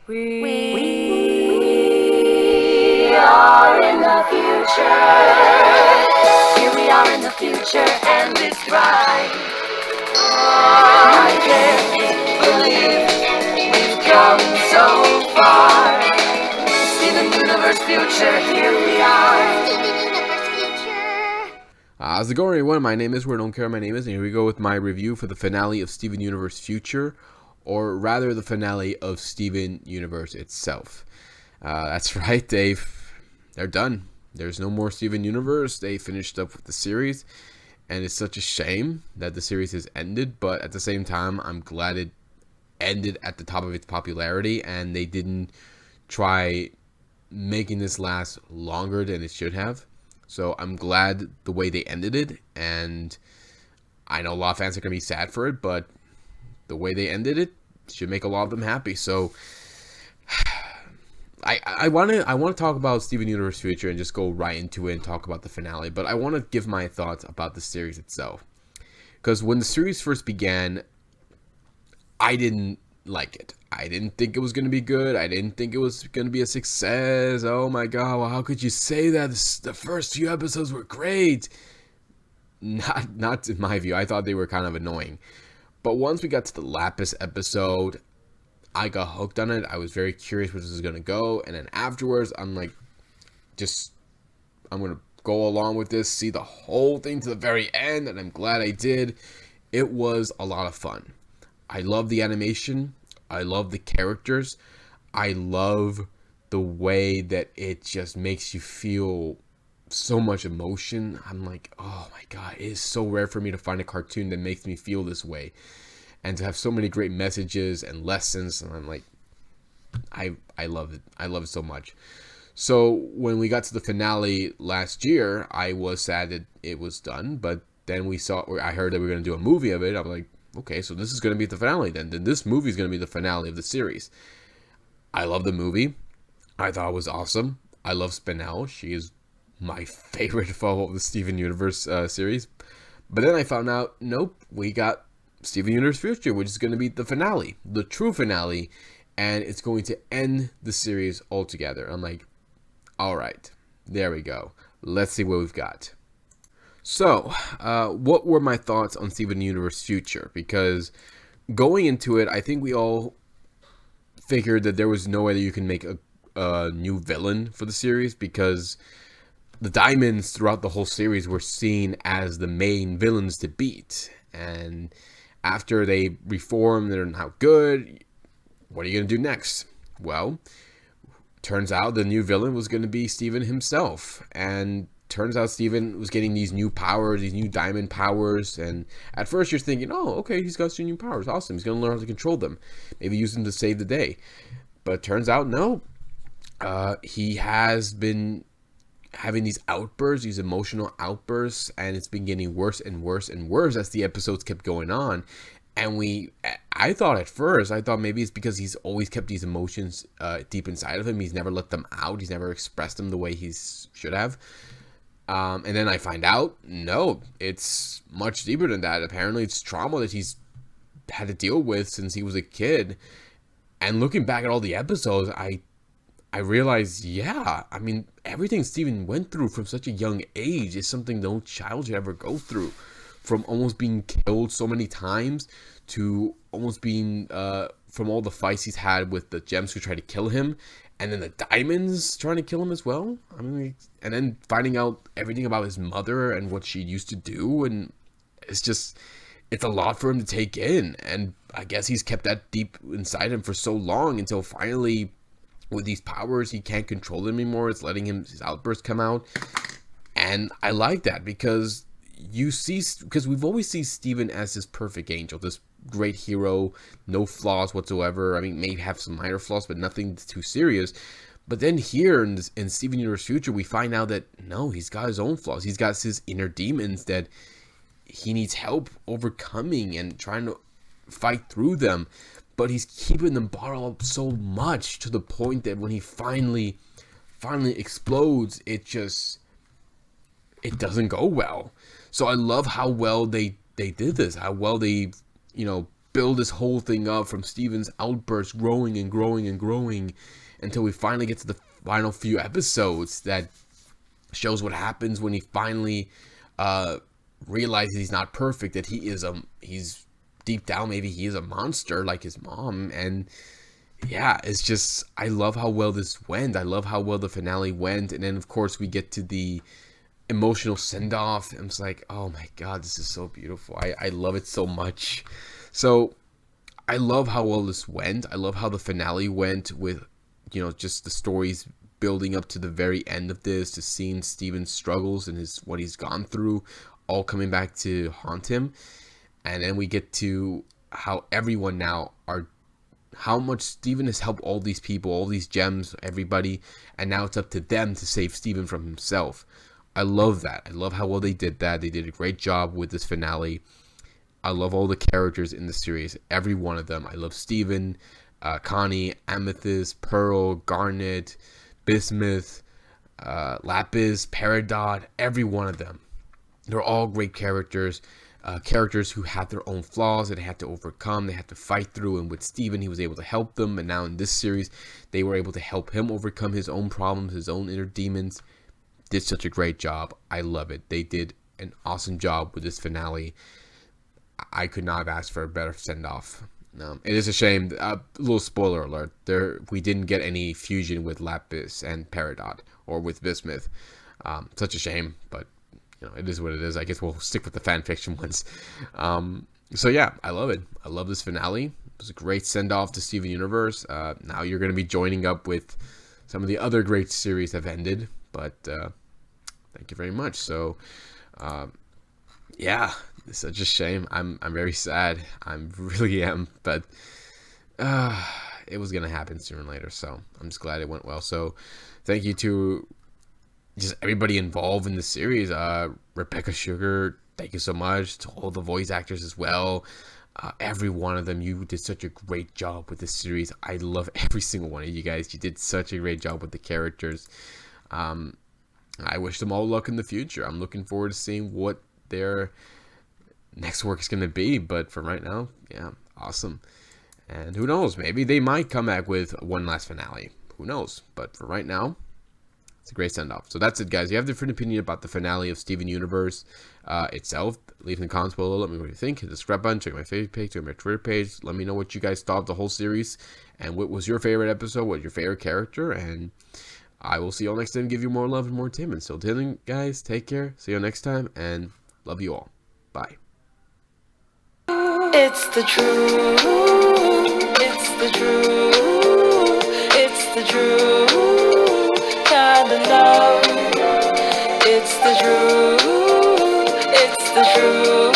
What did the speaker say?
We are in the future. Here we are in the future, and it's right. I can't believe we've come so far. Steven Universe Future, here we are. How's it going, everyone? My name is Where Don't Care My Name Is, and here we go with my review for the finale of Steven Universe Future, or rather the finale of Steven Universe itself. That's right, they're done. There's no more Steven Universe. They finished up with the series, and it's such a shame that the series has ended, but at the same time, I'm glad it ended at the top of its popularity, and they didn't try making this last longer than it should have. So I'm glad the way they ended it, and I know a lot of fans are going to be sad for it, but the way they ended it should make a lot of them happy. So I want to talk about Steven Universe Future and just go right into it and talk about the finale, but I want to give my thoughts about the series itself. Because when the series first began, I didn't like it. I didn't think it was going to be good. I didn't think it was going to be a success. Oh my god, well, how could you say that? The first few episodes were great. Not in my view. I thought they were kind of annoying. But once we got to the Lapis episode, I got hooked on it. I was very curious where this was going to go. And then afterwards, I'm like, I'm going to go along with this, see the whole thing to the very end. And I'm glad I did. It was a lot of fun. I love the animation. I love the characters. I love the way that it just makes you feel so much emotion. I'm like, oh my god, it is so rare for me to find a cartoon that makes me feel this way. And to have so many great messages and lessons. And I'm like, I love it. I love it so much. So when we got to the finale last year, I was sad that it was done. But then I heard that we were going to do a movie of it. I'm like, okay, so this is going to be the finale then. Then this movie is going to be the finale of the series. I love the movie. I thought it was awesome. I love Spinel. She is my favorite of the Steven Universe series. But then I found out, nope, we got Steven Universe Future, which is going to be the finale, the true finale, and it's going to end the series altogether. I'm like, all right, there we go. Let's see what we've got. So, what were my thoughts on Steven Universe Future? Because going into it, I think we all figured that there was no way that you can make a new villain for the series, because the Diamonds throughout the whole series were seen as the main villains to beat. And after they reform, they're not good. What are you going to do next? Well, turns out the new villain was going to be Steven himself. And turns out Steven was getting these new powers, these new diamond powers, and at first you're thinking, oh, okay, he's got some new powers, awesome, he's going to learn how to control them, maybe use them to save the day. But it turns out, no, he has been having these outbursts, these emotional outbursts, and it's been getting worse and worse and worse as the episodes kept going on. And I thought maybe it's because he's always kept these emotions deep inside of him. He's never let them out. He's never expressed them the way he should have. And then I find out, no, it's much deeper than that. Apparently, it's trauma that he's had to deal with since he was a kid. And looking back at all the episodes, I realized, yeah, I mean, everything Steven went through from such a young age is something no child should ever go through. From almost being killed so many times to almost being, from all the fights he's had with the gems who tried to kill him, and then the diamonds trying to kill him as well. I mean, and then finding out everything about his mother and what she used to do, and it's a lot for him to take in. And I guess he's kept that deep inside him for so long until finally, with these powers, he can't control them anymore. It's letting his outbursts come out. And I like that because we've always seen Steven as this perfect angel, this great hero, no flaws whatsoever. I mean, may have some minor flaws, but nothing too serious. But then here in Steven Universe Future, we find out that no, he's got his own flaws. He's got his inner demons that he needs help overcoming and trying to fight through them. But he's keeping them bottled up so much to the point that when he finally explodes, it doesn't go well. So I love how well they did this, how well they, build this whole thing up from Steven's outburst growing and growing and growing until we finally get to the final few episodes that shows what happens when he finally realizes he's not perfect, that he's deep down, maybe he is a monster like his mom. And yeah, it's just, I love how well this went. I love how well the finale went. And then of course we get to the emotional send-off. I'm just like, oh my god, this is so beautiful. I love it so much. So I love how well this went. I love how the finale went with, you know, just the stories building up to the very end of this, to seeing Steven's struggles and what he's gone through all coming back to haunt him. And then we get to how everyone now how much Steven has helped all these people, all these gems, everybody, and now it's up to them to save Steven from himself. I love that. I love how well they did that. They did a great job with this finale. I love all the characters in the series, every one of them. I love Steven, Connie, Amethyst, Pearl, Garnet, Bismuth, Lapis, Peridot, every one of them. They're all great characters. Characters who had their own flaws that they had to overcome, they had to fight through, and with Steven, he was able to help them. And now in this series, they were able to help him overcome his own problems, his own inner demons. Did such a great job. I love it. They did an awesome job with this finale. I could not have asked for a better send-off. It is a shame. A little spoiler alert. We didn't get any fusion with Lapis and Peridot, or with Bismuth. Such a shame, but you know, it is what it is. I guess we'll stick with the fan fiction ones. So yeah, I love it. I love this finale. It was a great send-off to Steven Universe. Now you're going to be joining up with some of the other great series that have ended, but thank you very much. So yeah, it's such a shame. I'm very sad. I really am, but it was gonna happen sooner or later. So I'm just glad it went well. So thank you to just everybody involved in the series. Rebecca Sugar, thank you so much. To all the voice actors as well. Every one of them, you did such a great job with this series. I love every single one of you guys. You did such a great job with the characters. I wish them all luck in the future. I'm looking forward to seeing what their next work is going to be, but for right now, yeah, awesome. And who knows, maybe they might come back with one last finale. Who knows? But for right now, it's a great send-off. So that's it, guys. You have a different opinion about the finale of Steven Universe itself. Leave in the comments below. Let me know what you think. Hit the subscribe button. Check my Facebook page. Check my Twitter page. Let me know what you guys thought of the whole series, and what was your favorite episode, what was your favorite character, and I will see you all next time. Give you more love and more Tim. And still till guys, take care. See you next time, and love you all. Bye. It's the truth. It's the truth. It's the truth. Kind of love. It's the truth. It's the truth.